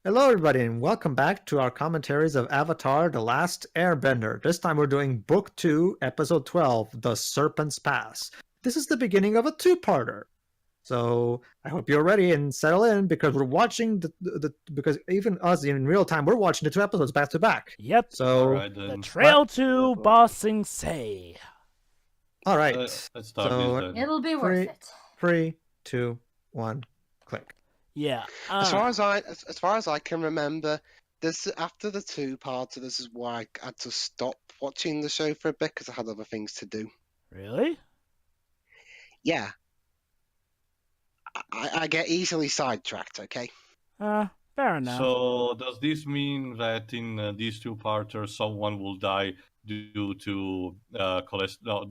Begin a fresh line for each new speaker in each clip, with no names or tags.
Hello, everybody, and welcome back to our commentaries of Avatar: The Last Airbender. This time we're doing Book 2, Episode 12, The Serpent's Pass. This is the beginning of a two-parter. So I hope you're ready and settle in because we're watching because even us in real time, we're watching the two episodes back to back.
Yep.
So,
Alright
The
then.
Trail to Bossing Say.
all right.
Let's start
So,
this then.
It'll be worth it.
3, 2, 1, click.
Yeah.
As far as I can remember, this after the two-parter, this is why I had to stop watching the show for a bit because I had other things to do.
Really?
Yeah, I get easily sidetracked. Okay.
Fair enough.
So does this mean that in these two parters someone will die due to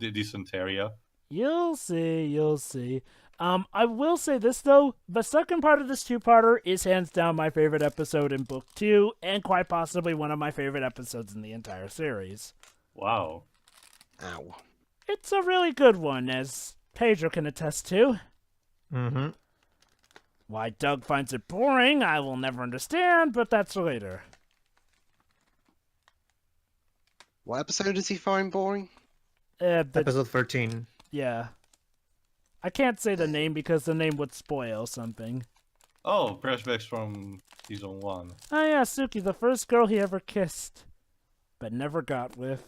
dysentery?
You'll see. You'll see. I will say this though: the second part of this two-parter is hands down my favorite episode in Book 2, and quite possibly one of my favorite episodes in the entire series.
Wow.
Ow.
It's a really good one, as Pedro can attest to.
Mm-hmm.
Why Doug finds it boring, I will never understand, but that's later.
What episode does he find boring?
Episode 13.
Yeah. I can't say the name because the name would spoil something.
Oh, flashbacks from season 1.
Oh yeah, Suki, the first girl he ever kissed, but never got with.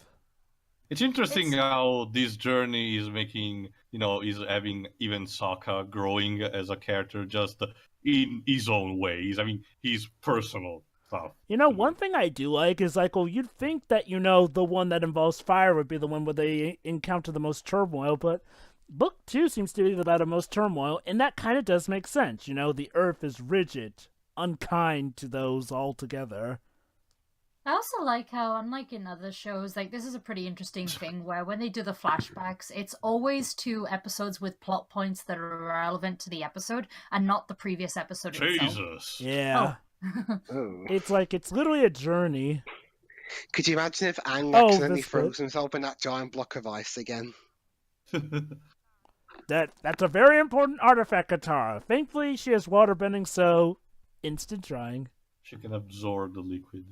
It's interesting how this journey is making, is having even Sokka growing as a character just in his own ways. I mean, his personal stuff.
One thing I do like is you'd think that, the one that involves fire would be the one where they encounter the most turmoil, but Book 2 seems to be about the most turmoil, and that kind of does make sense. The earth is rigid, unkind to those altogether.
I also like how, unlike in other shows, this is a pretty interesting thing where when they do the flashbacks, it's always two episodes with plot points that are relevant to the episode and not the previous episode itself.
Jesus.
Yeah.
Oh.
It's literally a journey.
Could you imagine if Aang
Oh,
accidentally
this
froze himself in that giant block of ice again?
That's a very important artifact, Katara. Thankfully, she has waterbending, so instant drying.
She can absorb the liquid.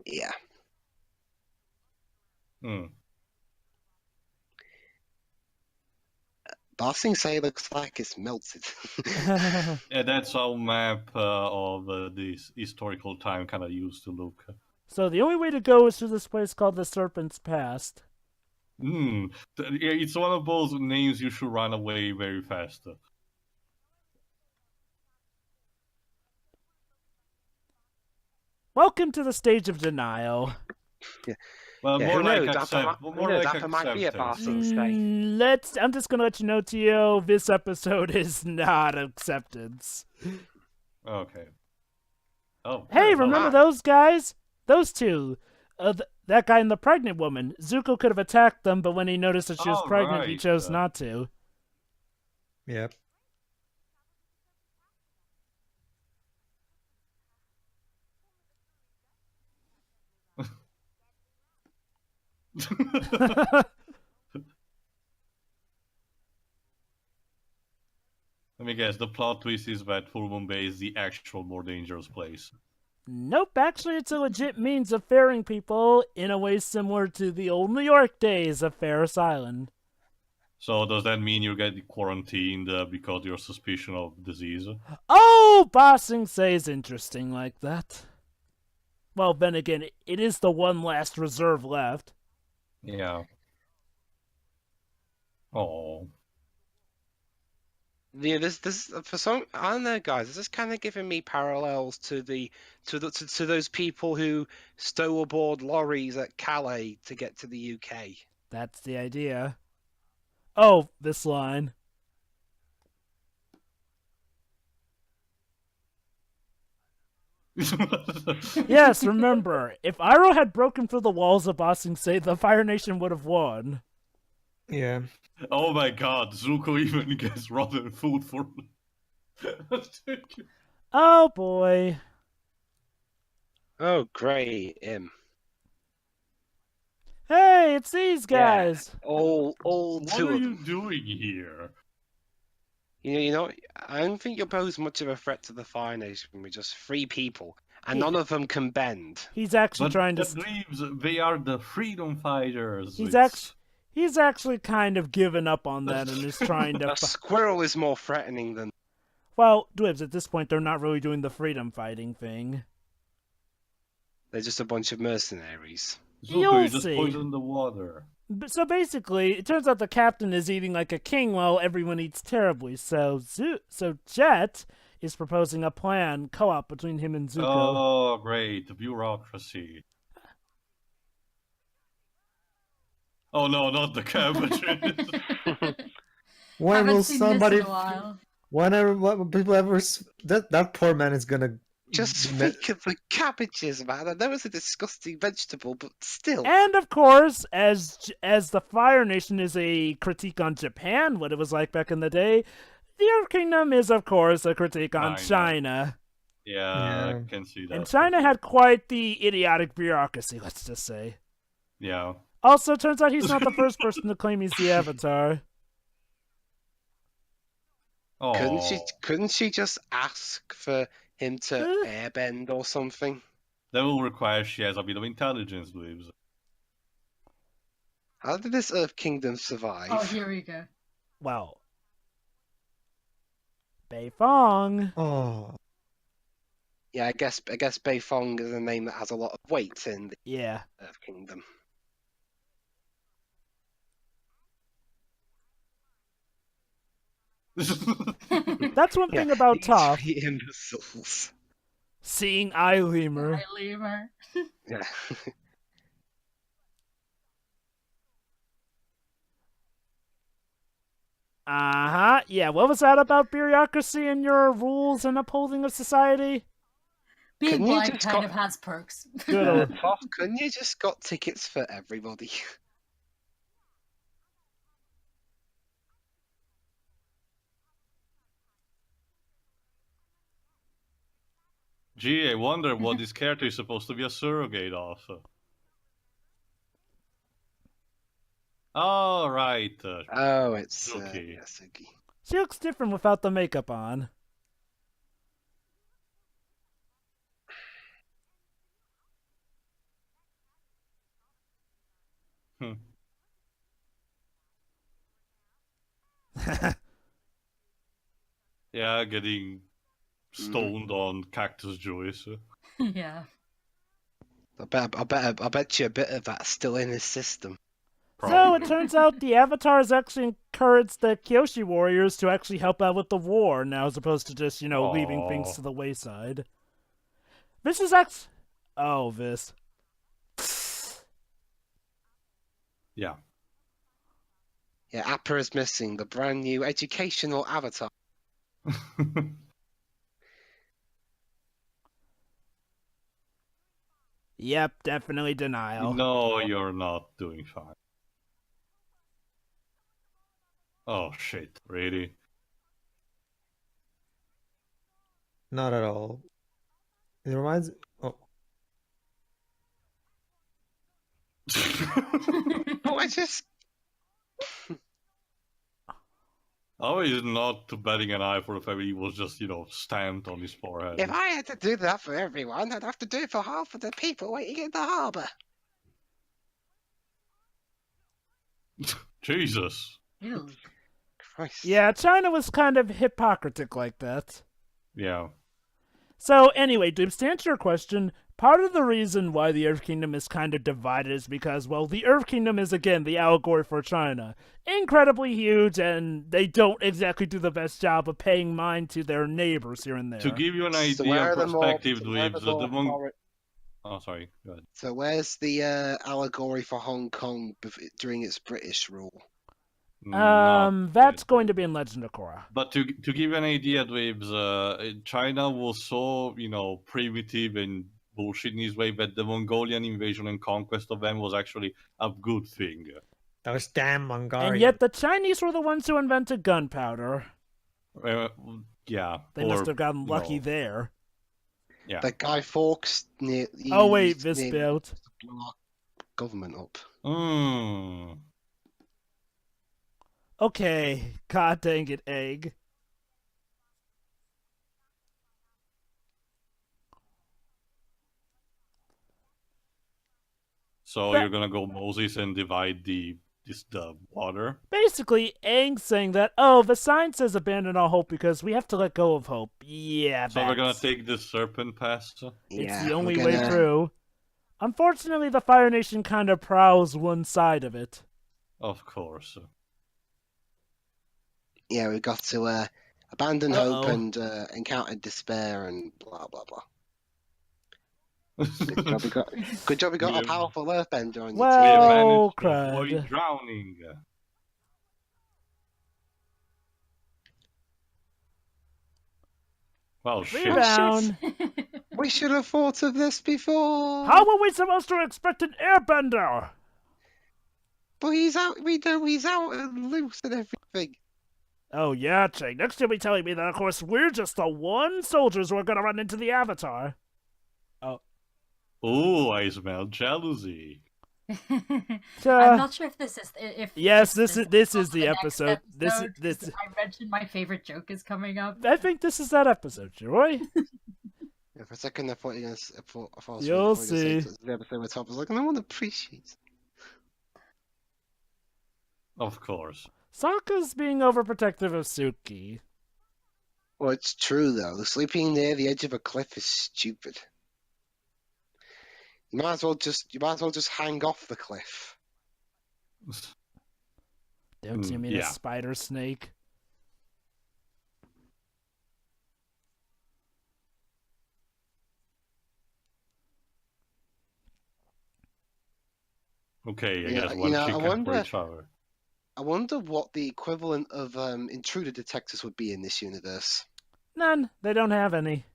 Yeah. Bossing Say looks like it's melted.
Yeah, that's how map of this historical time kind of used to look.
So the only way to go is through this place called the Serpent's Pass.
It's one of those names you should run away very fast.
Welcome to the stage of denial.
Yeah.
Well,
Yeah,
more
who
like
knows?
accept.
That might be a Bossing Say.
I'm just gonna let you know, Tio, this episode is not acceptance.
Okay. Oh.
Hey,
oh,
remember those guys? Those two. That guy and the pregnant woman. Zuko could have attacked them, but when he noticed that she was pregnant, he
right.
chose not to.
Yep.
Let me guess, the plot twist is that Full Moon Bay is the actual more dangerous place.
Nope, actually it's a legit means of ferrying people in a way similar to the old New York days of Ferris Island.
So does that mean you get quarantined because you're suspicion of disease?
Oh, Bossing Say's interesting like that. Well, then again, it is the one last reserve left.
Yeah. Oh.
Yeah, this for some. I don't know, guys. This is kind of giving me parallels to those people who stow aboard lorries at Calais to get to the UK.
That's the idea. Oh, this line. Yes, remember, if Iroh had broken through the walls of Bossing Say, the Fire Nation would have won.
Yeah.
Oh my god, Zuko even gets rotten food for...
Oh boy.
Oh, great,
Hey, it's these guys.
All
What
two
are
of
you
them.
doing here?
You know, I don't think you pose much of a threat to the Fire Nation with just 3 people, and none of them can bend.
He's actually
But
trying
the
to.
Dweebs, they are the freedom fighters.
He's actually kind of given up on that and is trying to.
A squirrel is more threatening than.
Well, Dwibs, at this point, they're not really doing the freedom fighting thing.
They're just a bunch of mercenaries.
You'll
you just
see.
poison the water.
So basically, it turns out the captain is eating like a king while everyone eats terribly. So Jet is proposing a plan co-op between him and Zuko.
Oh, great. The bureaucracy. Oh no, not the cabbages.
When
Haven't
will
seen
somebody?
this in a while.
Whenever what people ever that poor man is gonna.
Just think of the cabbages, man. I know it's a disgusting vegetable, but still.
And of course, as the Fire Nation is a critique on Japan, what it was like back in the day, the Earth Kingdom is of course a critique on China.
Yeah, I can see that.
And China had quite the idiotic bureaucracy, let's just say.
Yeah.
Also, turns out he's not the first person to claim he's the Avatar.
Oh.
Couldn't she just ask for him to airbend or something?
That will require she has a bit of intelligence, Dweebs.
How did this Earth Kingdom survive?
Oh, here we go.
Well, Beifong.
Oh.
Yeah, I guess Beifong is a name that has a lot of weight in the Earth Kingdom.
That's one thing about Toph.
3 imbeciles.
Seeing eye lemur.
Yeah.
Yeah, what was that about bureaucracy and your rules and upholding of society?
Being
Couldn't you
blind
just
kind of has perks.
Good old.
Couldn't you just got tickets for everybody?
Gee, I wonder what this character is supposed to be a surrogate of. Oh, right.
Oh, it's
Suki.
Suki.
She looks different without the makeup on.
Yeah, getting stoned on Cactus Joyce.
Yeah.
I bet you a bit of that's still in his system.
So it turns out the Avatars actually encouraged the Kyoshi warriors to actually help out with the war now, as opposed to just, leaving things to the wayside. This is actually... Oh, this.
Yeah.
Yeah, Appa is missing the brand new educational avatar.
Yep, definitely denial.
No, you're not doing fine. Oh shit, really?
Not at all. It reminds. Oh.
Oh, I just.
Oh, he's not betting an eye for the fact that he was just, stamped on his forehead.
If I had to do that for everyone, I'd have to do it for half of the people waiting in the harbour.
Jesus.
Ew.
Christ.
Yeah, China was kind of hypocritic like that.
Yeah.
So anyway, to answer your question, part of the reason why the Earth Kingdom is kind of divided is because, well, the Earth Kingdom is, again, the allegory for China. Incredibly huge, and they don't exactly do the best job of paying mind to their neighbors here and there.
To give you an idea of perspective, Dweebs, Oh, sorry. Go ahead.
So where's the allegory for Hong Kong during its British rule?
That's going to be in Legend of Korra.
But to give you an idea, Dweebs, China was so, primitive and bullshit in his way that the Mongolian invasion and conquest of them was actually a good thing.
Those damn Mongolians.
And yet the Chinese were the ones who invented gunpowder.
Yeah.
They must have gotten lucky there.
Yeah.
That Guy Fawkes
Oh wait, this built.
Blew our government up.
Mm.
Okay, god dang it, Egg.
So
That-
you're gonna go Moses and divide the water.
Basically, Aang's saying that, oh, the sign says abandon all hope because we have to let go of hope. Yeah,
So we're gonna
that's-
take the Serpent Pass.
It's
Yeah,
the
we're
only way
gonna-
through. Unfortunately, the Fire Nation kind of prowls one side of it.
Of course.
Yeah, we've got to abandon hope
Uh-oh.
and encounter despair and blah blah blah. Good job we got a
We-
powerful earthbender on your
Well-
team.
We
Oh,
managed to avoid
crud.
drowning. Well, shit.
Rebound.
We should have thought of this before.
How were we supposed to expect an airbender?
But he's out. We know he's out and loose and everything.
Oh yeah, Chang. Next you'll be telling me that, of course, we're just the one soldiers who are gonna run into the Avatar.
Oh, I smell jealousy.
I'm
Uh,
not sure if this is if
yes,
if
this is the
next
episode. This
episode, 'cause
this.
I mentioned my favorite joke is coming up.
I think this is that episode, Joy.
Yeah, for a second, I thought you were gonna. I thought
You'll
you were gonna say
see.
the episode with Top. I was like, no one appreciates.
Of course.
Sokka's being overprotective of Suki.
Well, it's true though. The sleeping near the edge of a cliff is stupid. You might as well just hang off the cliff.
Don't you mean a
yeah.
spider snake?
Okay, I
Yeah,
guess
you
one
know, I
chicken for
wonder-
each other.
I wonder what the equivalent of intruder detectors would be in this universe.
None. They don't have any.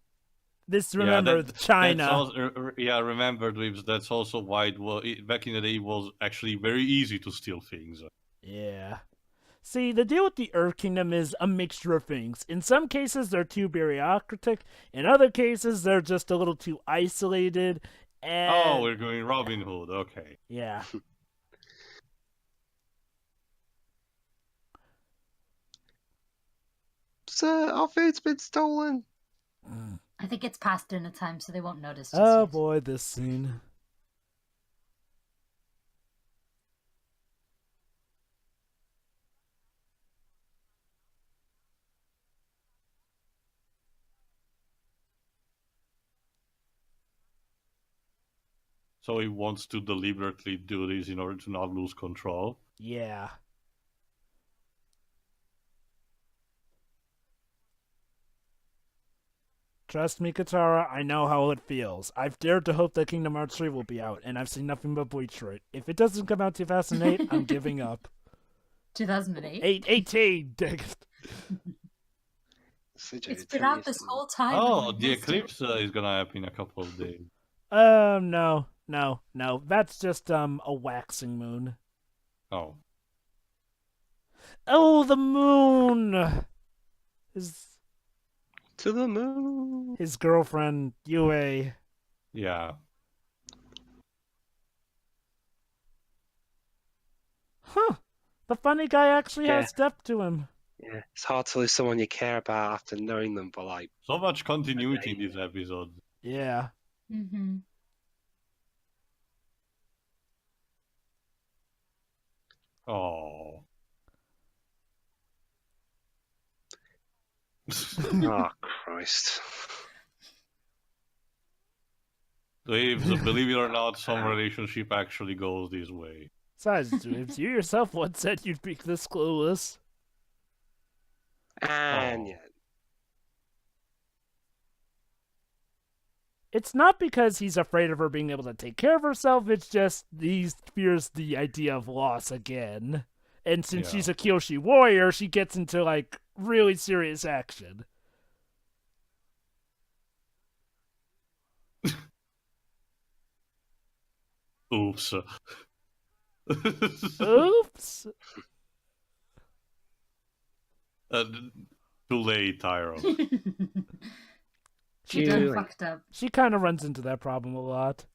This
Yeah,
remember
that-
China.
That's also, yeah, remember, Dweebs, that's also why back in the day it was actually very easy to steal things.
Yeah. See, the deal with the Earth Kingdom is a mixture of things. In some cases, they're too bureaucratic. In other cases, they're just a little too isolated. And
Oh, we're going Robin Hood, okay.
yeah.
Sir, our food's been stolen.
I think it's past dinner time, so they won't notice. Just
Oh
yet.
boy, this scene.
So he wants to deliberately do this in order to not lose control.
Yeah. Trust me, Katara, I know how it feels. I've dared to hope that Kingdom Hearts 3 will be out, and I've seen nothing but Bleach for it. If it doesn't come out 2008, I'm giving up.
2008.
18! Dang it.
It's been out this whole time.
Oh,
and we
the
missed it.
eclipse is gonna happen in a couple of days.
No. That's just, a waxing moon.
Oh.
Oh, the moon!
To the moon.
His girlfriend, Yue.
Yeah.
Huh. The funny guy actually
Yeah.
has depth to him.
Yeah, it's hard to lose someone you care about after knowing them for like.
So much continuity in this episode.
Yeah.
Mm-hmm.
Oh.
Oh Christ!
Believe it or not, some relationship actually goes this way.
Besides, Dweebs, you yourself once said you'd be this clueless.
And
Oh.
yeah,
It's not because he's afraid of her being able to take care of herself, it's just he fears the idea of loss again. And since
Yeah.
she's a Kyoshi warrior, she gets into, like, really serious action.
Oops.
Oops!
Too late, Tyro.
She done
Julie.
fucked up.
She kind of runs into that problem a lot.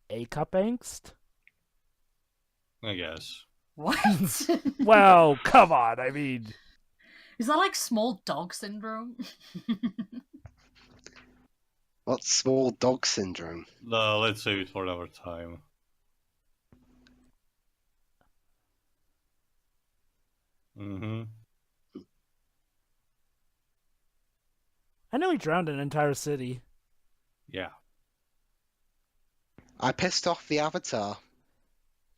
A-cup angst?
I guess.
What?
Well, come on, I mean...
Is that like small dog syndrome?
What's small dog syndrome?
No, let's save it for another time. Mm-hmm.
I know he drowned an entire city.
Yeah.
I pissed off the Avatar.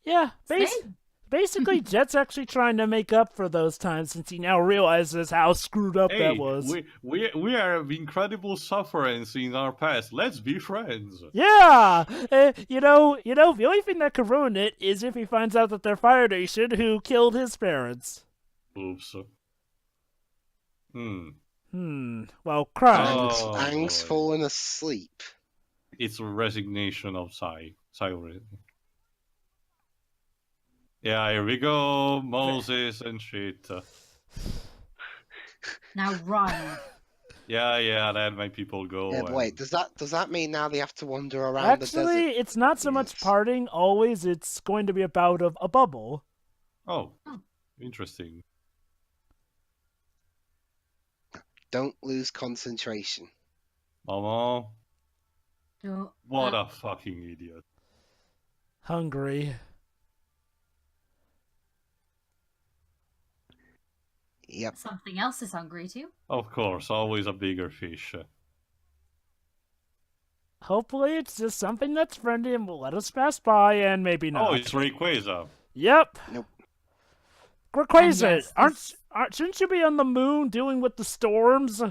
Yeah,
Same.
basically, Jet's actually trying to make up for those times since he now realizes how screwed up
Hey,
that was.
we are incredible sufferers in our past. Let's be friends.
Yeah, you know, the only thing that could ruin it is if he finds out that they're Fire Nation who killed his parents.
Oops.
Well, cry.
Oh,
Aang's
boy.
fallen asleep.
It's a resignation of Cyrus. Yeah, here we go, Moses and shit.
Now run.
Yeah, let my people go.
Yeah, but wait, does that mean now they have to wander around the
Actually,
desert?
it's not so much
Yes.
parting. Always, it's going to be a bout of a bubble.
Oh, interesting.
Don't lose concentration.
Mama,
Don't-
what a fucking idiot.
Hungry.
Yep.
Something else is hungry too.
Of course, always a bigger fish.
Hopefully, it's just something that's friendly and will let us pass by, and maybe not.
Oh, it's Rayquaza.
Yep.
Nope.
Rayquaza,
And yes,
shouldn't you be on the moon dealing with the storms?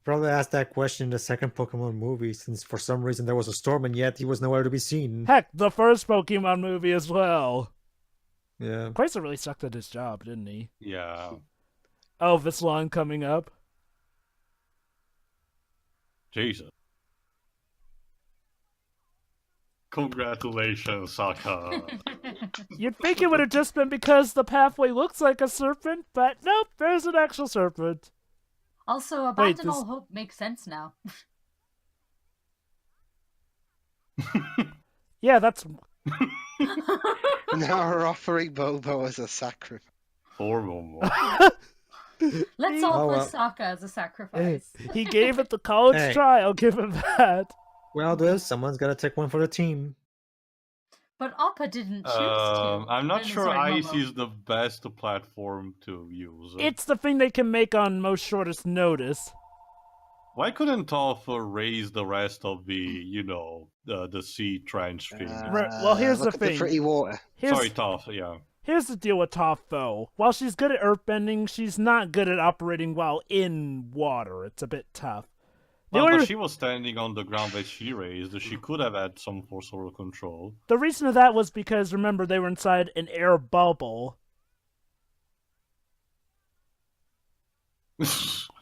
Probably asked that question in the second Pokemon movie, since for some reason there was a storm and yet he was nowhere to be seen.
Heck, the first Pokemon movie as well.
Yeah.
Rayquaza really sucked at his job, didn't he?
Yeah.
Oh, this line coming up.
Jesus. Congratulations, Saka.
You'd think it would have just been because the pathway looks like a serpent, but nope, there's an actual serpent.
Also,
Wait,
abandon all hope makes sense now.
Yeah, that's...
Now we're offering Bobo as a sacrifice.
Poor Momo.
Let's
Oh,
offer
well.
Sokka as a sacrifice.
He gave it the college
Hey.
try, I'll give him that.
Well, dude, someone's got to take one for the team.
But Appa didn't choose to.
I'm not sure
Sorry,
Ice
Momo.
is the best platform to use.
It's the thing they can make on most shortest notice.
Why couldn't Toph raise the rest of the, the sea trench thing?
Well, here's
Look
the
at the
thing.
pretty water.
Sorry, Toph, yeah.
Here's the deal with Toph, though. While she's good at earthbending, she's not good at operating while in water. It's a bit tough. The
Well,
only-
but she was standing on the ground that she raised. She could have had some sort of control.
The reason of that was because, remember, they were inside an air bubble.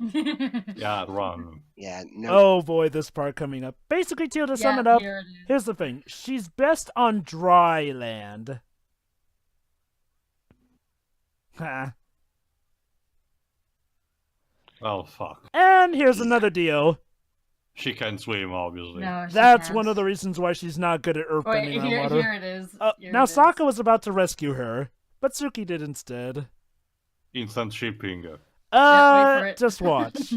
Yeah, run.
Yeah, no.
Oh boy, this part coming up. Basically, Teal, to sum
Yeah,
it up,
here it is.
here's the thing. She's best on dry land. Ha.
Oh, fuck.
And here's another deal.
She can swim, obviously.
No, she
That's
can't.
one of the reasons why she's not good at earthbending
Wait,
around
here,
water.
here it is. Here
Now
it is.
Sokka was about to rescue her, but Suki did instead.
Instant shipping.
wait for it.
Just watch.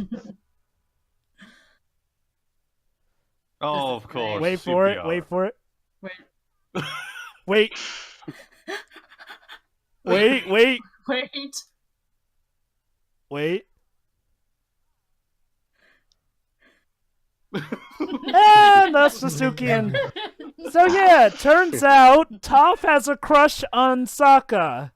Oh,
This is
of course.
Wait for it,
CPR.
wait for it.
Wait,
Wait. Wait, wait,
wait.
wait. And that's the Suki and... So yeah, turns out Toph has a crush on Sokka.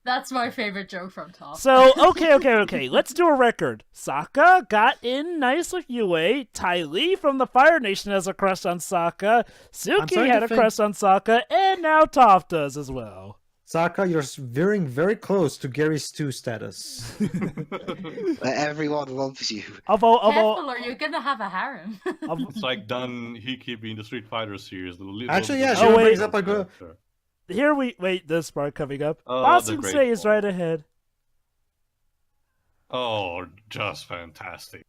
That's my favorite joke from Top.
So, okay. Let's do a record. Sokka got in nice with Yue. Ty Lee from the Fire Nation has a crush on Sokka. Suki
starting
had
to
a
think-
crush on Sokka, and now Toph does as well.
Sokka, you're veering very close to Gary Stu status.
But everyone loves you.
Although,
Careful, or you're gonna have a harem.
It's like Dun Hickey in the Street Fighter series.
Actually, yeah,
she
she
Oh, wait.
brings up a good.
here wait, this part coming up.
Oh,
Boss
the
and
great
Say is
one.
right ahead.
Oh, just fantastic.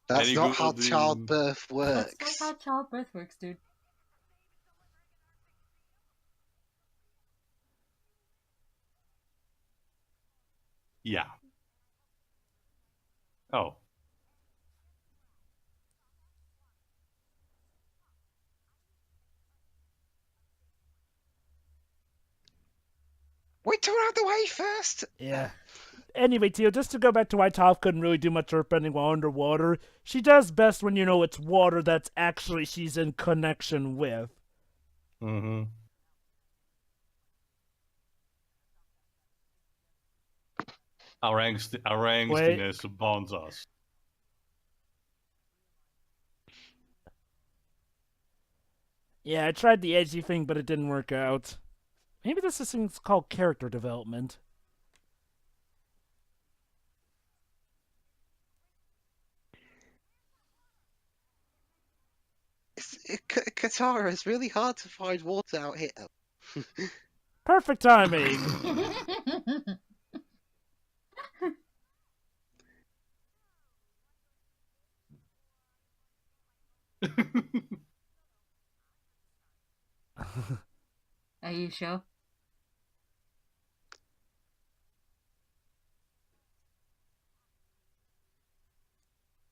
That's
Any
not how
good in-
childbirth works.
That's not how childbirth works, dude.
Yeah. Oh.
Wait till we're out the way first.
Yeah. Anyway, Tio, just to go back to why Toph couldn't really do much earthbending while underwater, she does best when you know it's water that's actually she's in connection with.
Mm-hmm. Our angstiness bonds us.
Yeah, I tried the edgy thing, but it didn't work out. Maybe this is thing's called character development.
Katara, it's really hard to find water out here.
Perfect timing!
Are you sure?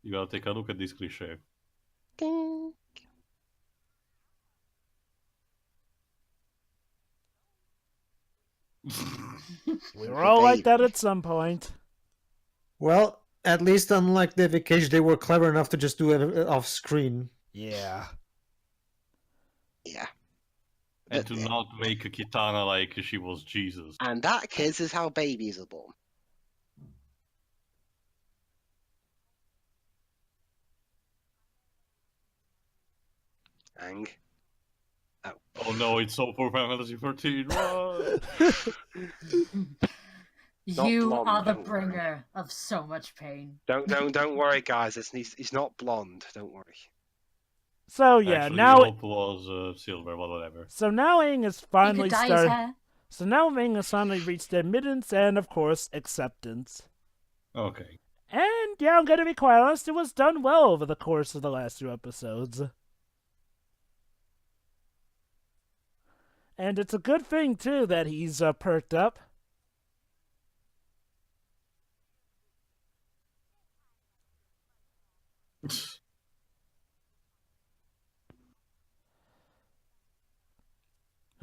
You gotta take a look at this cliche.
Ding.
We were all like that at some point.
Well, at least unlike David Cage, they were clever enough to just do it off screen.
Yeah.
Yeah.
And to not make Kitana like she was Jesus.
And that, kids, is how babies are born. Ang.
Oh no, it's so for Final Fantasy 13. Run!
Not
You
blonde,
are the
don't worry.
bringer of so much pain.
Don't worry, guys. He's not blonde. Don't worry.
So yeah,
Actually,
now
Hope was silver, but whatever.
so now Aang has
You
finally
could dye his
started.
hair.
So now Aang has finally reached admittance and of course acceptance.
Okay.
And yeah, I'm gonna be quite honest, it was done well over the course of the last 2 episodes. And it's a good thing too that he's perked up.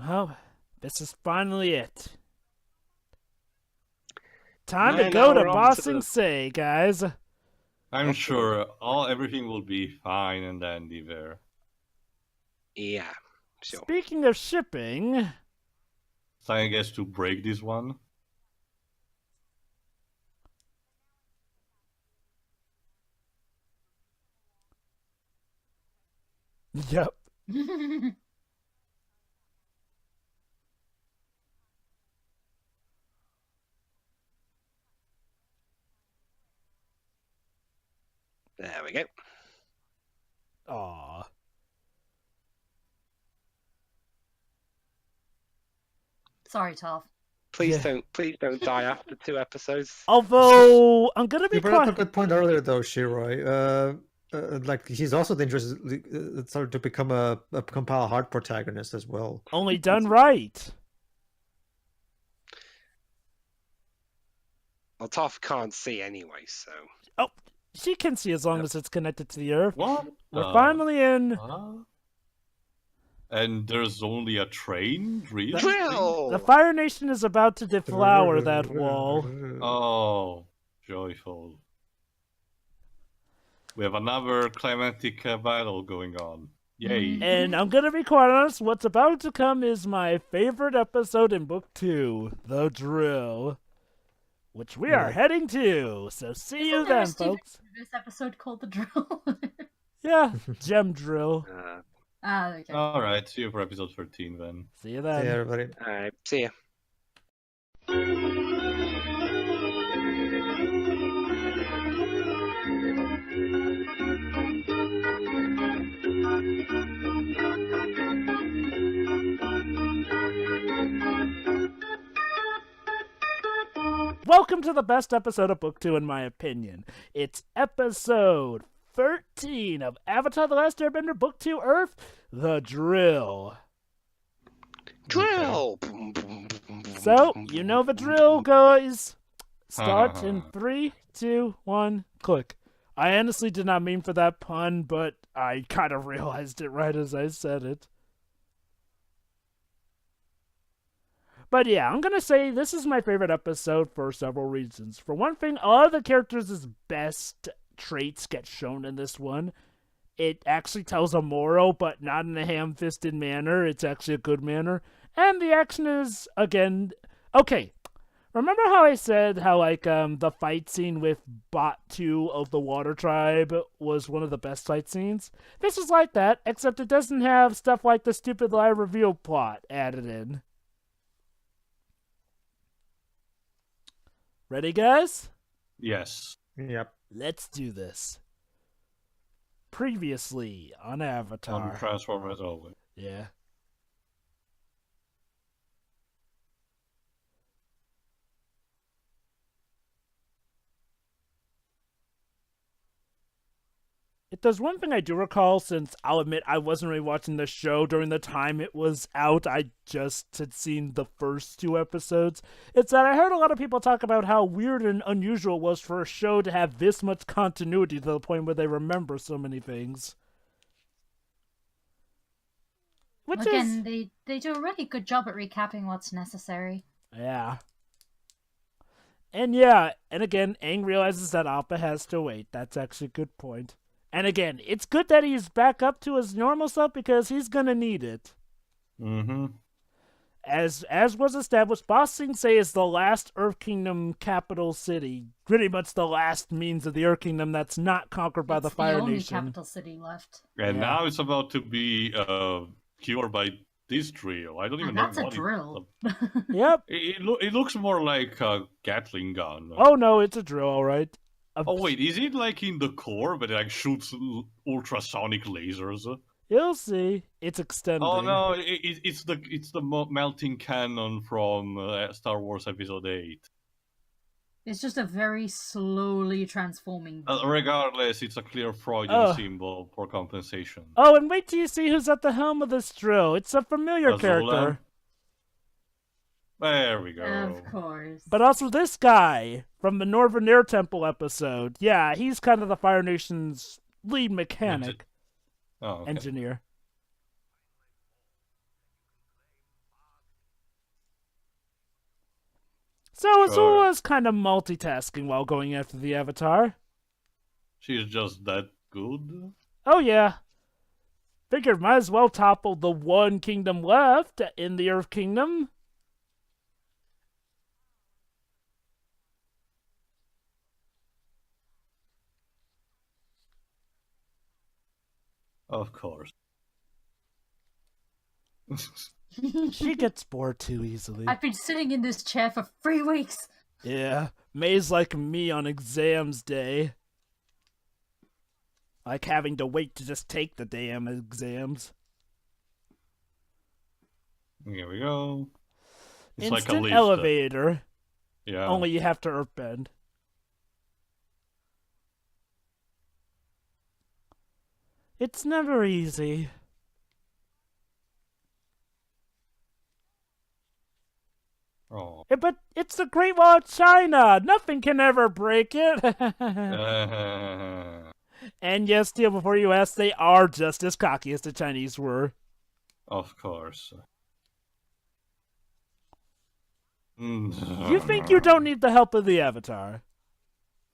Oh, this is finally it. Time to
Man,
go
now
to
we're on to
Bossing
the-
Say, guys.
I'm sure everything will be fine and dandy there.
Yeah. Sure.
Speaking of shipping,
So I guess to break this one.
yep.
There we go.
Aw.
Sorry, Toph.
Please
Yeah.
don't die after 2 episodes.
Although I'm gonna be
You brought up a
quite.
good point earlier, though, Shiroi. Like he's also dangerous. Started to become a compile hard protagonist as well.
Only done right.
Well, Toph can't see anyway, so.
Oh, she can see as long as it's connected to the Earth.
What?
We're finally in.
And there's only a train? Really?
Drill!
The Fire Nation is about to deflower that wall.
Oh, joyful. We have another climatic battle going on. Yay.
And I'm gonna be quite honest, what's about to come is my favorite episode in Book 2, The Drill. Which we are heading to. So see you
Isn't there a
then,
Steven
folks.
Universe episode called The Drill?
Yeah, Gem Drill.
Okay.
Alright, see you for episode 13 then.
See you
See
then.
ya, everybody.
Alright, see ya.
Welcome to the best episode of Book 2, in my opinion. It's episode 13 of Avatar The Last Airbender, Book 2 Earth, The Drill.
Drill!
So, you know the drill, guys. Start in 3, 2, 1, click. I honestly did not mean for that pun, but I kind of realized it right as I said it. But yeah, I'm going to say this is my favorite episode for several reasons. For one thing, all of the characters' best traits get shown in this one. It actually tells a moral, but not in a ham-fisted manner. It's actually a good manner. And the action is, again... Okay, remember how I said how, like, the fight scene with Bot 2 of the Water Tribe was one of the best fight scenes? This is like that, except it doesn't have stuff like the stupid live reveal plot added in. Ready, guys?
Yes.
Yep.
Let's do this. Previously on Avatar.
On Transformers always.
Yeah. If there's one thing I do recall, since I'll admit I wasn't really watching the show during the time it was out, I just had seen the first 2 episodes, it's that I heard a lot of people talk about how weird and unusual it was for a show to have this much continuity to the point where they remember so many things. Which
Again, they do a really good job at recapping what's necessary.
Yeah. And yeah, and again, Aang realizes that Appa has to wait. That's actually a good point. And again, it's good that he's back up to his normal self because he's gonna need it.
Mm-hmm.
As was established, Ba Sing Se is the last Earth Kingdom capital city. Pretty much the last means of the Earth Kingdom that's not conquered by the Fire
only
Nation.
capital city left.
And
Yeah.
now it's about to be cured by this drill. I don't even
And
know
that's a
what
drill.
Yep.
It looks more like a Gatling gun.
Oh no, it's a drill, alright.
Oh wait, is it like in the core, but it like shoots ultrasonic lasers?
You'll see. It's extending.
Oh no, it's the melting cannon from Star Wars Episode 8.
It's just a very slowly transforming.
Regardless, it's a clear Freudian symbol for compensation.
Oh, and wait till you see who's at the helm of this drill. It's a familiar
Azula?
character.
There we go.
Of course.
But also this guy from the Northern Air Temple episode. Yeah, he's kind of the Fire Nation's lead mechanic,
Oh, okay.
engineer. So Azula's kind of multitasking while going after the Avatar.
She's just that good?
Oh yeah. Figured might as well topple the one kingdom left in the Earth Kingdom.
Of course.
She gets bored too easily.
I've been sitting in this chair for 3 weeks.
Yeah, May's like me on exams day. Like having to wait to just take the damn exams.
Here we go. It's
Instant
like a lift.
elevator.
Yeah.
Only you have to earthbend. It's never easy.
Oh.
Yeah, but it's the Great Wall of China. Nothing can ever break it. And yes, Steel, before you ask, they are just as cocky as the Chinese were.
Of course.
You think you don't need the help of the Avatar?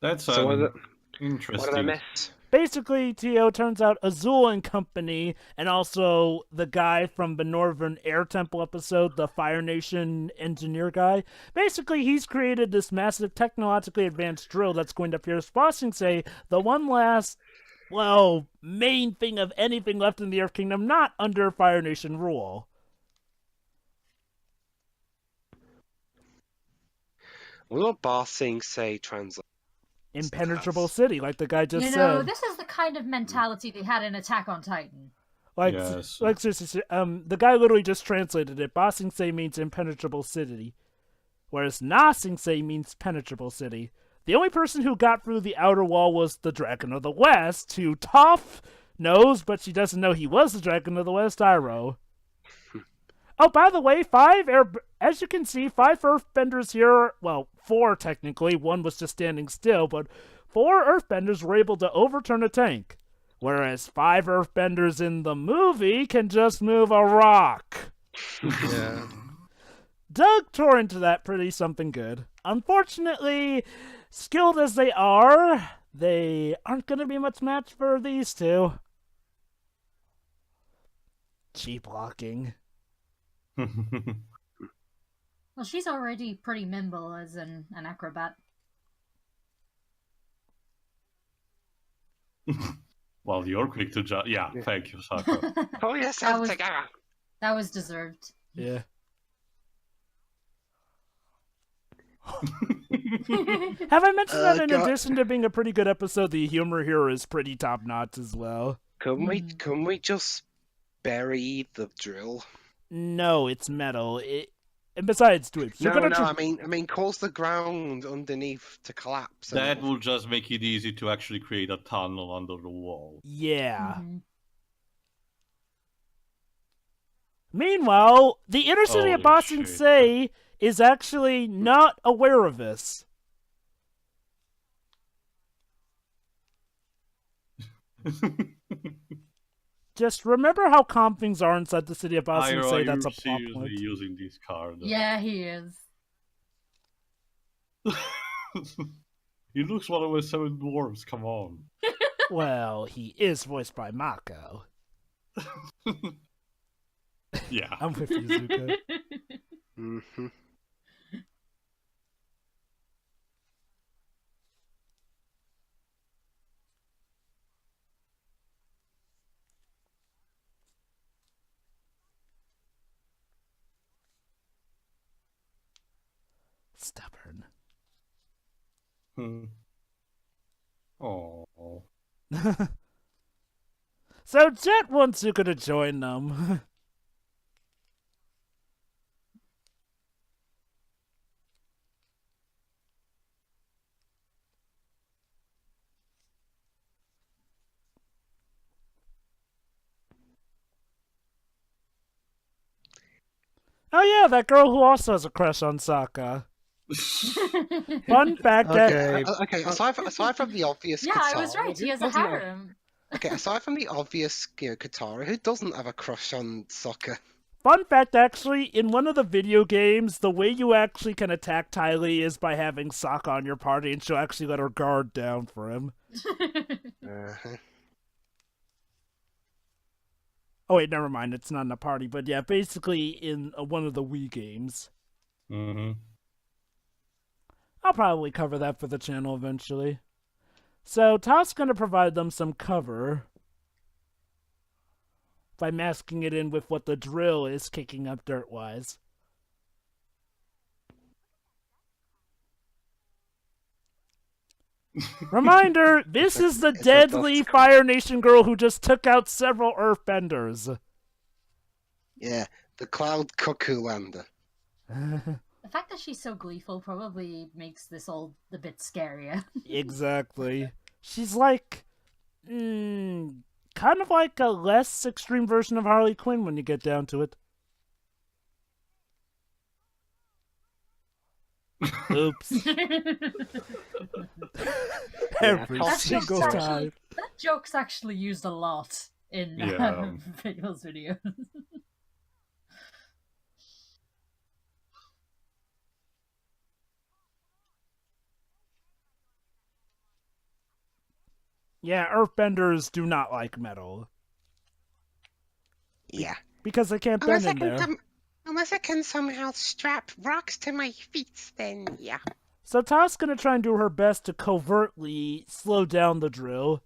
That's
So
interesting.
what did I miss?
Basically, Tio, turns out Azula and company, and also the guy from the Northern Air Temple episode, the Fire Nation engineer guy, basically he's created this massive technologically advanced drill that's going to pierce Ba Sing Se, the one last, well, main thing of anything left in the Earth Kingdom not under Fire Nation rule.
What will Ba Sing Se translate?
Impenetrable city, like the guy just
You
said.
know, this is the kind of mentality they had in Attack on Titan.
Like,
Yes.
like seriously, the guy literally just translated it. Ba Sing Se means impenetrable city, whereas Na Sing Se means penetrable city. The only person who got through the outer wall was the Dragon of the West, who Toph knows, but she doesn't know he was the Dragon of the West, Iroh. Oh, by the way, as you can see, 5 Earthbenders here, well, 4 technically, 1 was just standing still, but 4 Earthbenders were able to overturn a tank, whereas 5 Earthbenders in the movie can just move a rock.
Yeah.
Doug tore into that pretty something good. Unfortunately, skilled as they are, they aren't going to be much match for these two. Cheap blocking.
Well, she's already pretty nimble as an acrobat.
Well, you're quick to jump. Yeah, thank you, Saka.
Pull yourself
was-
together.
That was deserved.
Yeah. Have I mentioned that in addition to being a pretty good episode, the humor here is pretty top notch as well?
Can we just bury the drill?
No, it's metal. And besides, Dwips, you're gonna
I mean, cause the ground underneath to collapse.
That will just make it easy to actually create a tunnel under the wall.
Yeah.
Mhm.
Meanwhile, the inner city of
Holy
Boston
shit.
Say is actually not aware of this. Just remember how calm things are inside the city of Boston
Ira,
Say.
are
That's
you
a plot
seriously
point.
using this card?
Yeah, he is.
He looks one of the 7 dwarves, come on.
Well, he is voiced by Mako.
Yeah.
I'm with you, Zuko.
Mm-hmm.
Stubborn.
Oh.
So Jet wants Zuko to join them. Oh yeah, that girl who also has a crush on Sokka. Fun fact that
Okay.
Okay. Aside from the obvious.
Yeah, I was
Katara,
right.
who
He has a
doesn't have-
harem.
Okay, aside from the obvious, Katara, who doesn't have a crush on Sokka?
Fun fact, actually, in one of the video games, the way you actually can attack Tylee is by having Sokka on your party, and she'll actually let her guard down for him.
Uh-huh.
Oh wait, never mind, it's not in a party, but yeah, basically in one of the Wii games.
Mm-hmm.
I'll probably cover that for the channel eventually. So, Top's gonna provide them some cover by masking it in with what the drill is kicking up dirt-wise. Reminder, this is the
It's a
deadly
dust
Fire Nation girl who just took out several Earthbenders.
Yeah, the Cloud Cuckoo Lander.
The fact that she's so gleeful probably makes this all a bit scarier.
Exactly. She's like, kind of like a less extreme version of Harley Quinn when you get down to it. Oops. Every
That's
single
just
time.
That joke's actually used a lot in
Yeah.
Fatal's videos.
Yeah, Earthbenders do not like metal.
Yeah.
Because they can't bend in there.
Unless I can somehow strap rocks to my feet, then yeah.
So Top's gonna try and do her best to covertly slow down the drill.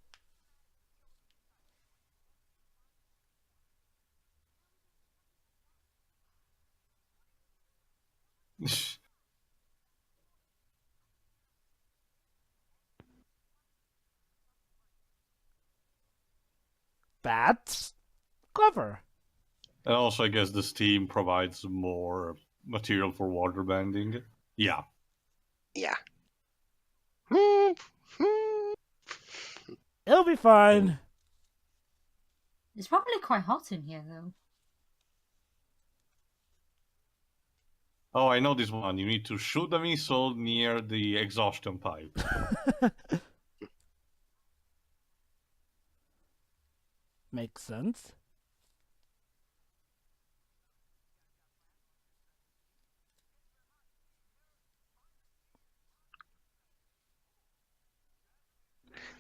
That's clever.
And also, I guess the steam provides more material for water bending. Yeah.
Yeah.
It'll be fine.
It's probably quite hot in here, though.
Oh, I know this one. You need to shoot the missile near the exhaustion pipe.
Makes sense.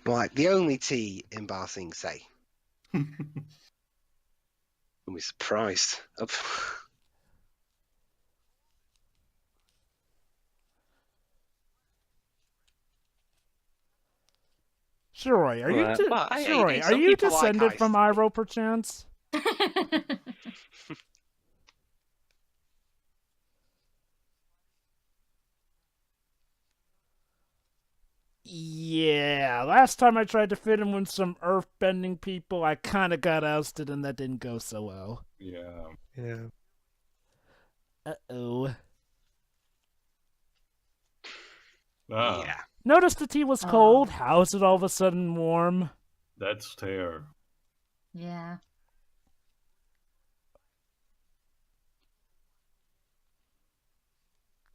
Like the only T in Ba Sing Se. I'm surprised.
Shiroi, are you
Well, hey,
Shiroi, are
some
you
people like
descended from
heists.
Iroh, perchance? Yeah, last time I tried to fit in with some earth-bending people, I kind of got ousted, and that didn't go so well.
Yeah.
Yeah.
Uh-oh.
Ah,
Yeah.
Noticed the tea was cold. How's it all of a sudden warm?
that's there.
Yeah.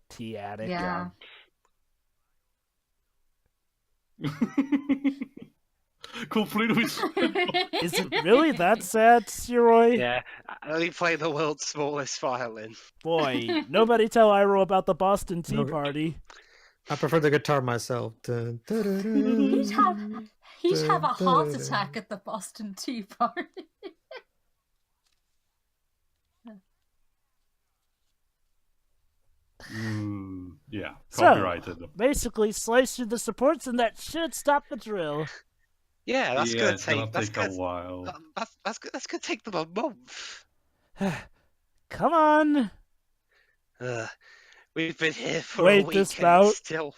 Tea addict.
Yeah.
Complete with.
Is it really that sad, Shiroi?
Yeah. I only play the world's smallest violin.
Boy, nobody tell Iroh about the Boston Tea
No.
Party.
I prefer the guitar myself. Dun, dun, dun, dun,
He'd have a heart
dun,
attack at the Boston Tea Party.
Yeah,
So,
copyrighted.
basically, slice through the supports, and that should stop the drill.
Yeah, that's
yeah,
gonna
it's gonna
that's
take a while.
that's gonna take them a month.
Come on.
We've been here for
Wait
a week
this
and
bout.
it's still.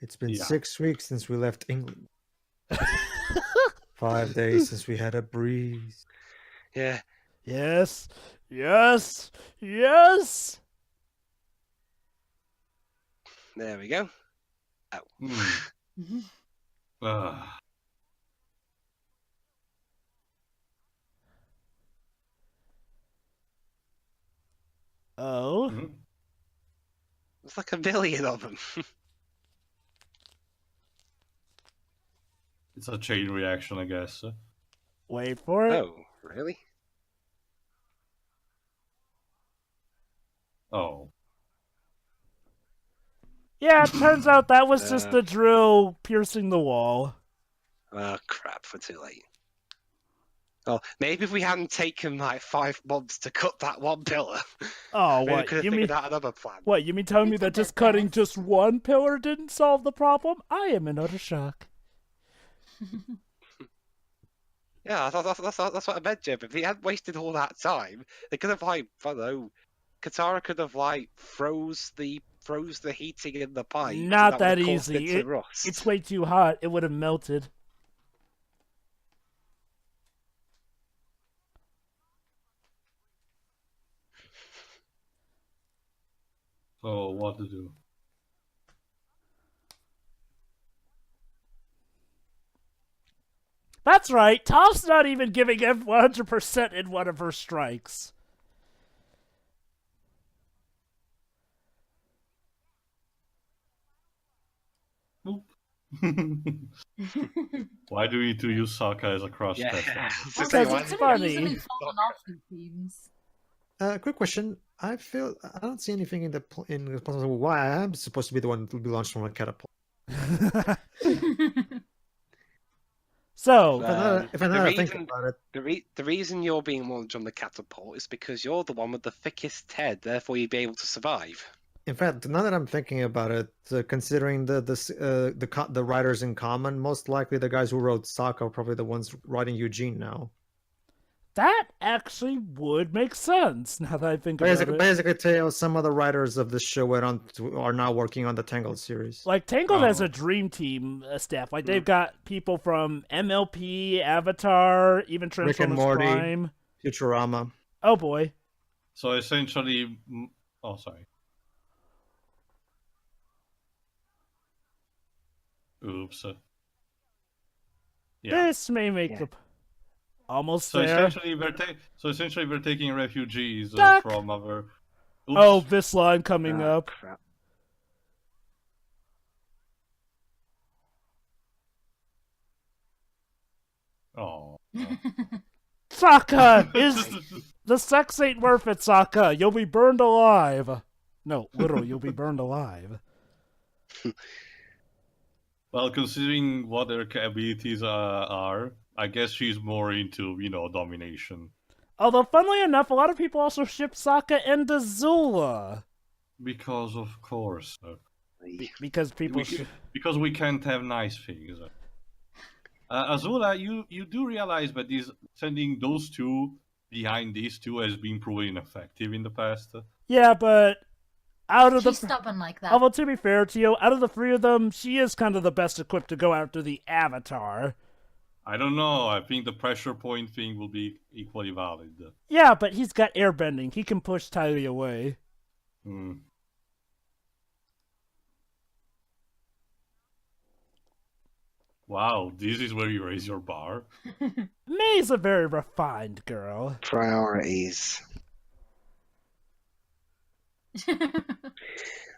It's been
Yeah.
6 weeks since we left England. 5 days since we had a breeze.
Yeah.
Yes. Yes. Yes.
There we go.
Hmm. Ah.
Oh.
Mhm.
There's like a million of them.
It's a chain reaction, I guess.
Wait for it.
Oh, really?
Oh.
Yeah, it turns out that was just
Uh.
the drill piercing the wall.
Oh crap! We're too late. Oh, maybe if we hadn't taken like 5 months to cut that one pillar,
Oh,
maybe we
what?
could have
You
figured
mean
out another plan.
what? You mean telling me
We
that
did
just
our
cutting
best.
just one pillar didn't solve the problem? I am in utter shock.
Yeah, that's what I meant, Jim. If he hadn't wasted all that time, they could have like, I don't know, Katara could have like froze the heating in the pipe. so
Not
would
that
have caused
easy.
It to rust.
It's way too hot. It would have melted.
So what to do?
That's right. Toph's not even giving 100% in one of her strikes.
Why do we need to use Sokka as a cross
Yeah.
test?
Because
Also,
it's
it's
funny.
easily fallen off the themes.
Quick question. I don't see anything in the puzzle why I am supposed to be the one to be launched from a catapult.
So,
If I
the
now think
reason-
about it,
The reason you're being launched on the catapult is because you're the one with the thickest head. Therefore, you'd be able to survive.
in fact, now that I'm thinking about it, considering the writers in common, most likely the guys who wrote Sokka are probably the ones writing Eugene now.
that actually would make sense now that I think about it.
Basically, tell some of the writers of this show are now working on the Tangled series.
Like, Tangled has
Oh.
a dream team staff. Like, they've got people from MLP, Avatar, even
Rick and
Transformers
Morty.
Prime.
Futurama.
Oh, boy.
So essentially, oh sorry. Oops. Yeah.
This may make
Yeah.
the... Almost
So
there.
essentially, we're taking refugees
Duck!
from our
Oh,
Oops.
this line coming
Ah,
up.
crap.
Oh.
Sokka is the sex ain't worth it, Sokka. You'll be burned alive. No, literally, you'll be burned alive.
Well, considering what their abilities are, I guess she's more into, domination.
Although, funnily enough, a lot of people also ship Sokka and Azula.
Because, of course.
Because people
Because we can't have nice things. Azula, you do realize that sending those two behind these two has been proven ineffective in the past.
Yeah, but out of
She's
the...
stubborn like that.
Although, to be fair to you, out of the three of them, she is kind of the best equipped to go after the Avatar.
I don't know. I think the pressure point thing will be equally valid.
Yeah, but he's got airbending. He can push Tylee away.
Hmm. Wow, this is where you raise your bar.
May's a very refined girl.
Priorities.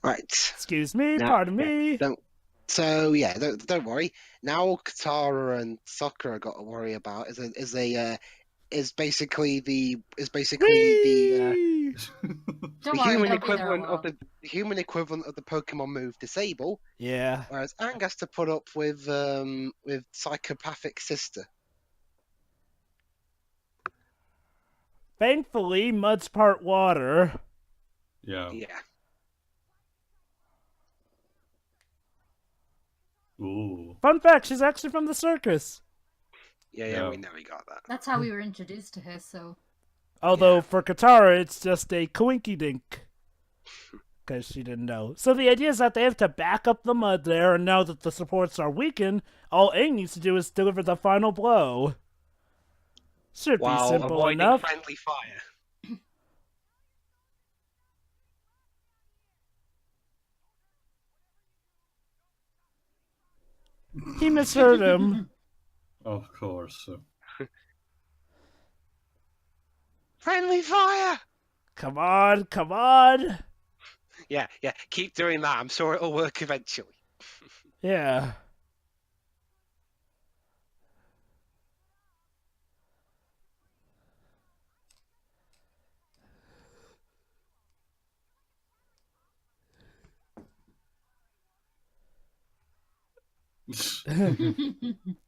Right.
Excuse me,
Now-
pardon
yeah,
me.
So yeah, don't worry. Now all Katara and Sokka have got to worry about is basically the
Whee!
Don't worry,
human
they'll be there a
equivalent
while.
of the human equivalent of the Pokemon move Disable,
Yeah.
whereas Aang has to put up with psychopathic sister.
Thankfully, Mud's part water.
Yeah.
Yeah.
Ooh.
Fun fact, she's actually from the circus.
Yeah, we know we got that.
That's how we were introduced to her, so...
Although
Yeah.
for Katara, it's just a coinky dink. Because she didn't know. So the idea is that they have to back up the Mud there, and now that the supports are weakened, all Aang needs to do is deliver the final blow. Should be
While
simple
avoiding
enough.
friendly fire.
He misheard him.
Of course.
Friendly fire!
Come on, come on.
Yeah, keep doing that. I'm sure it'll work eventually.
Yeah.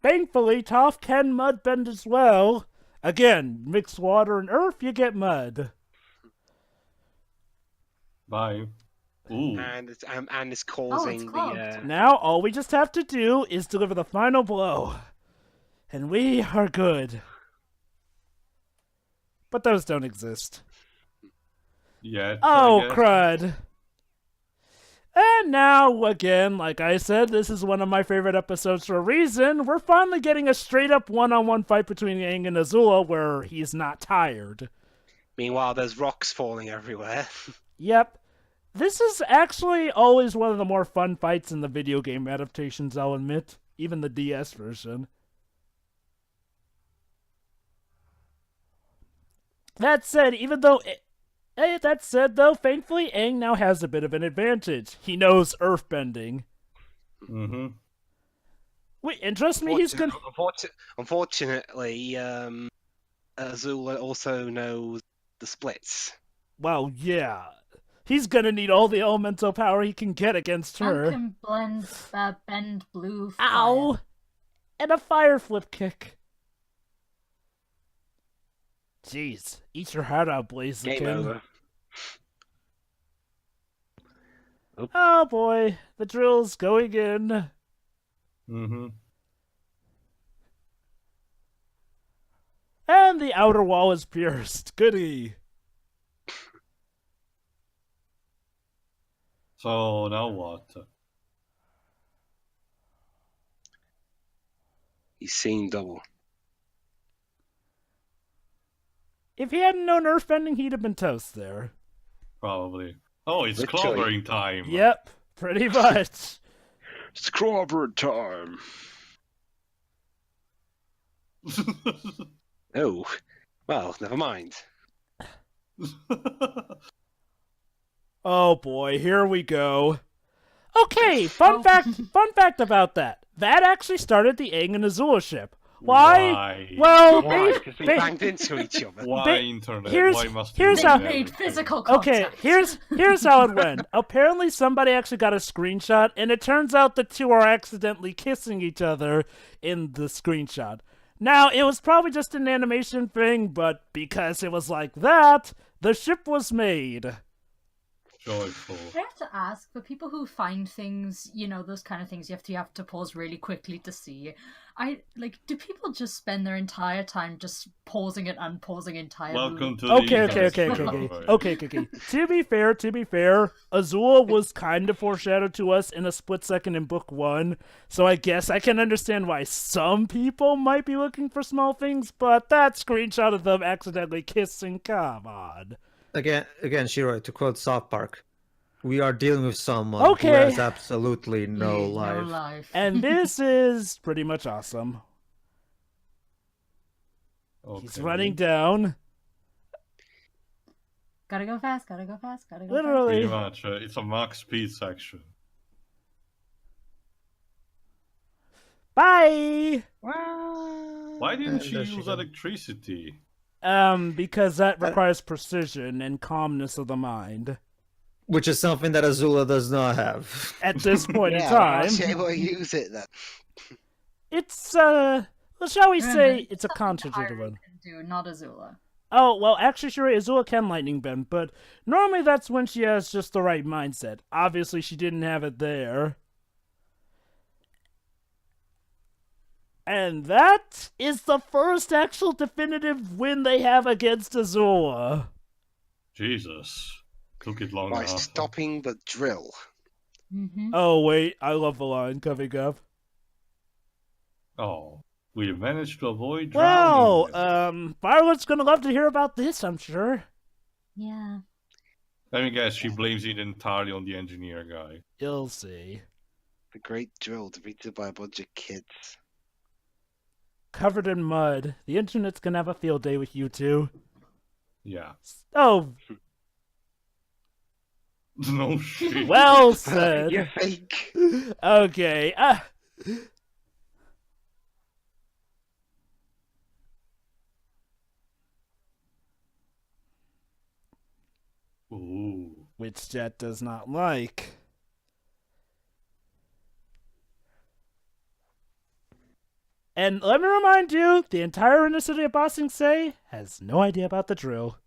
Thankfully, Toph can mud bend as well. Again, mix water and earth, you get mud.
Bye. Ooh.
And it's causing the
clogged.
Now, all we just have to do is deliver the final blow. And we are good. But those don't exist.
Yet,
Oh,
I guess.
crud. And now, again, like I said, this is one of my favorite episodes for a reason. We're finally getting a straight-up one-on-one fight between Aang and Azula where he's not tired.
Meanwhile, there's rocks falling everywhere.
Yep. This is actually always one of the more fun fights in the video game adaptations, I'll admit. Even the DS version. That said, thankfully, Aang now has a bit of an advantage. He knows earthbending.
Mm-hmm.
Wait, and trust me, he's gonna...
Unfortunately, Azula also knows the splits.
Well, yeah. He's gonna need all the elemental power he can get against
And
her.
can bend blue fire.
Ow! And a fire flip kick. Jeez, eat your heart out, Blaziken.
Game over.
Oh boy, the drill's going in.
Mm-hmm.
And the outer wall is pierced. Goody.
So now what?
He's seen double.
If he hadn't known earthbending, he'd have been toast there.
Probably. Oh, it's
Literally.
clobbering time.
Yep, pretty much.
Scrubber time. Oh, well, never mind.
Oh boy, here we go. Okay, fun fact about that. That actually started the Aang and Azula ship. Why? Well,
Why? Because they banged into each other.
Why internet?
here's-
Why must
here's
you
how-
do
They made
everything?
physical
okay,
contact.
here's how it went. Apparently somebody actually got a screenshot, and it turns out the two are accidentally kissing each other in the screenshot. Now, it was probably just an animation thing, but because it was like that, the ship was made.
Joyful.
I have to ask, for people who find things, those kind of things, you have to pause really quickly to see. Do people just spend their entire time just pausing and unpausing entirely?
Welcome to the
Okay.
internet,
To be fair, Azula was kind of foreshadowed to us in a split second in book 1, so I guess I can understand why some people might be looking for small things, but that screenshot of them accidentally kissing, come on.
Again, Shiro, to quote South Park, we are dealing with someone who
Okay.
has absolutely no
No
life.
life.
And this is pretty much awesome.
Okay.
He's running down.
Gotta go fast, gotta go fast, gotta go
Literally.
Pretty much. It's a max speed section.
Bye!
Why didn't she
does she
use
go?
electricity?
Because that requires precision and calmness of the mind.
Which is something that Azula does not have.
At this point in
Yeah,
time.
I'll say we'll use it then.
It's, well, shall we
Remember,
say it's a
something
concentrated
Iron
one.
can do, not Azula.
Oh, well, actually, sure, Azula can lightning bend, but normally that's when she has just the right mindset. Obviously, she didn't have it there. And that is the first actual definitive win they have against Azula.
Jesus. Took it long
By
enough.
stopping the drill.
Mm-hmm.
Oh, wait, I love the line coming up.
Oh. We managed to avoid
Well,
drowning.
Violet's gonna love to hear about this, I'm sure.
Yeah.
Let me guess, she blames it entirely on the engineer guy.
You'll see.
The great drill defeated by a bunch of kids.
Covered in mud. The internet's gonna have a field day with you two.
Yeah.
Oh,
No shit.
well
You
said.
fake.
Okay.
Ooh.
Which Jet does not like. And let me remind you, the entire inner city of Ba Sing Se has no idea about the drill.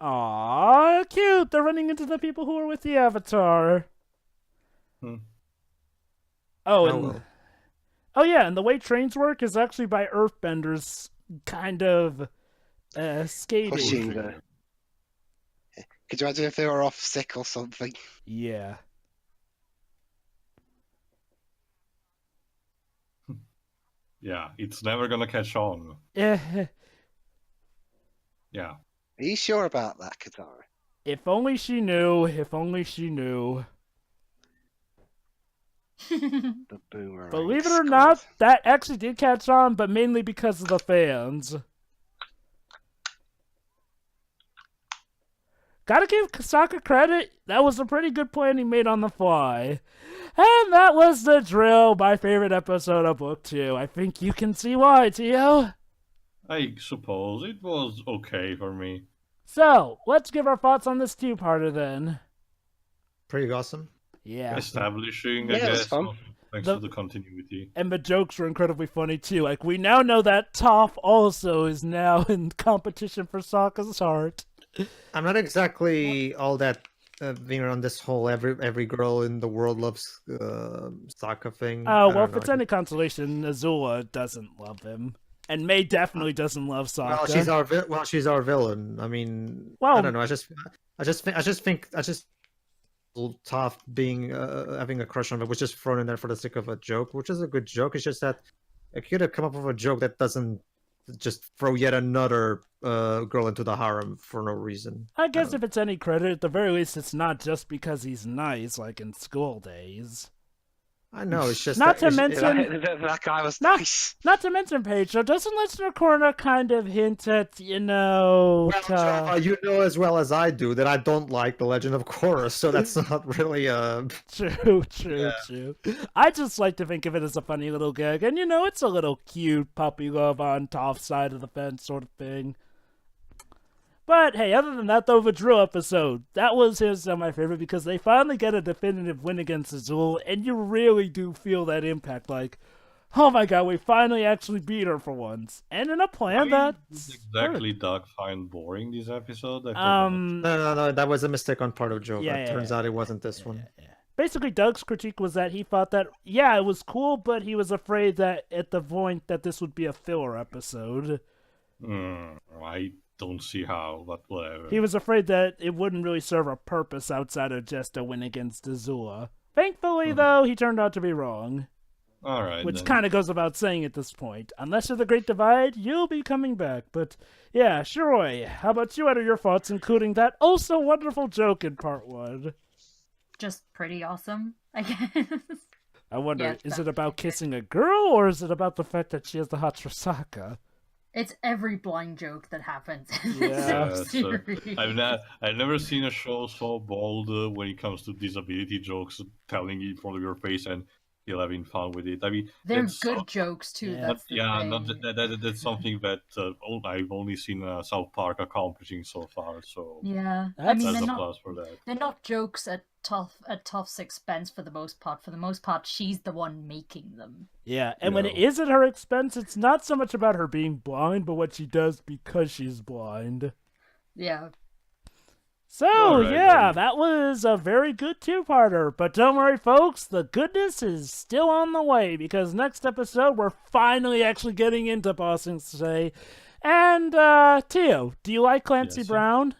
Aww, cute! They're running into the people who are with the Avatar.
Hmm.
Oh,
Oh,
and
well.
oh yeah, and the way trains work is actually by Earthbenders, kind of skating.
Pushing the... Could you imagine if they were off sick or something?
Yeah.
Yeah, it's never gonna catch on.
Eh,
Yeah.
Are you sure about that, Katara?
if only she knew. If only she knew.
The boomerang.
Believe it or
squad.
not, that actually did catch on, but mainly because of the fans. Gotta give Kasaka credit, that was a pretty good plan he made on the fly. And that was The Drill, my favorite episode of Book 2. I think you can see why, Tio.
I suppose it was okay for me.
So, let's give our thoughts on this two-parter then.
Pretty awesome.
Yeah.
Establishing, I
Yeah, it was
guess,
fun.
thanks
The-
to the continuity.
And the jokes were incredibly funny too. Like, we now know that Toph also is now in competition for Sokka's heart.
I'm not exactly all that being on this whole every girl in the world loves Sokka thing. I
Oh, well,
don't
if it's
know.
any consolation, Azula doesn't love him. And May definitely doesn't love Sokka.
Well, she's our villain. I mean,
Well-
I don't know. I just think Toph being having a crush on her was just thrown in there for the sake of a joke, which is a good joke. It's just that it could have come up with a joke that doesn't just throw yet another girl into the harem for no reason.
I guess
don't-
if it's any credit, at the very least, it's not just because he's nice, like in school days.
I know, it's just
Not to
it's-
mention-
That guy was
Not-
nice.
Not to mention, Pedro, doesn't Listener Corner kind of hint at,
Well, Java, you know as well as I do that I don't like The Legend of Korra, so that's not really
True.
Yeah.
I just like to think of it as a funny little gag, and it's a little cute puppy love on Toph's side of the fence sort of thing. But hey, other than that though, the drill episode, that was my favorite because they finally get a definitive win against Azula, and you really do feel that impact, like, oh my god, we finally actually beat her for once. And in a plan that's
Did exactly Doug find boring this episode?
No, that was a mistake on part of Joe.
Yeah,
It turns out it wasn't this one.
Basically, Doug's critique was that he thought that, yeah, it was cool, but he was afraid that at the point that this would be a filler episode.
I don't see how, but whatever.
He was afraid that it wouldn't really serve a purpose outside of just a win against Azula. Thankfully, though, he turned out to be wrong.
All right,
Which
then.
kind of goes without saying at this point. Unless you're the Great Divide, you'll be coming back. But yeah, Shiroi, how about you? What are your thoughts, including that also wonderful joke in part 1?
Just pretty awesome, I guess.
I wonder,
Yeah,
is it about kissing a girl, or is it about the fact that she has the Hatsurasaka?
It's every blind joke that happens in
Yeah.
this
so
series.
I've never seen a show so bold when it comes to disability jokes, telling it in front of your face and still having fun with it. I mean,
They're
that's
good jokes too.
Yeah.
That's the thing.
that's something that I've only seen South Park accomplishing so far. So
Yeah, I
That's-
mean
that's
they're
a
not
plus for that.
they're not jokes at Toph's expense for the most part. For the most part, she's the one making them.
Yeah, and when it
No.
is at her expense, it's not so much about her being blind, but what she does because she's blind.
Yeah.
So,
Alright,
yeah,
then.
that was a very good two-parter. But don't worry, folks, the goodness is still on the way, because next episode, we're finally actually getting into Bossing today. And, Tio, do you like Clancy
Yes, sir.
Brown?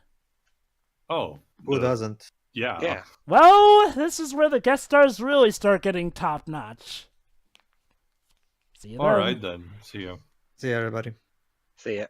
Oh,
Who doesn't?
Yeah.
Yeah.
Well, this is where the guest stars really start getting top-notch. See you then.
All right then. See you.
See you, everybody.
See ya.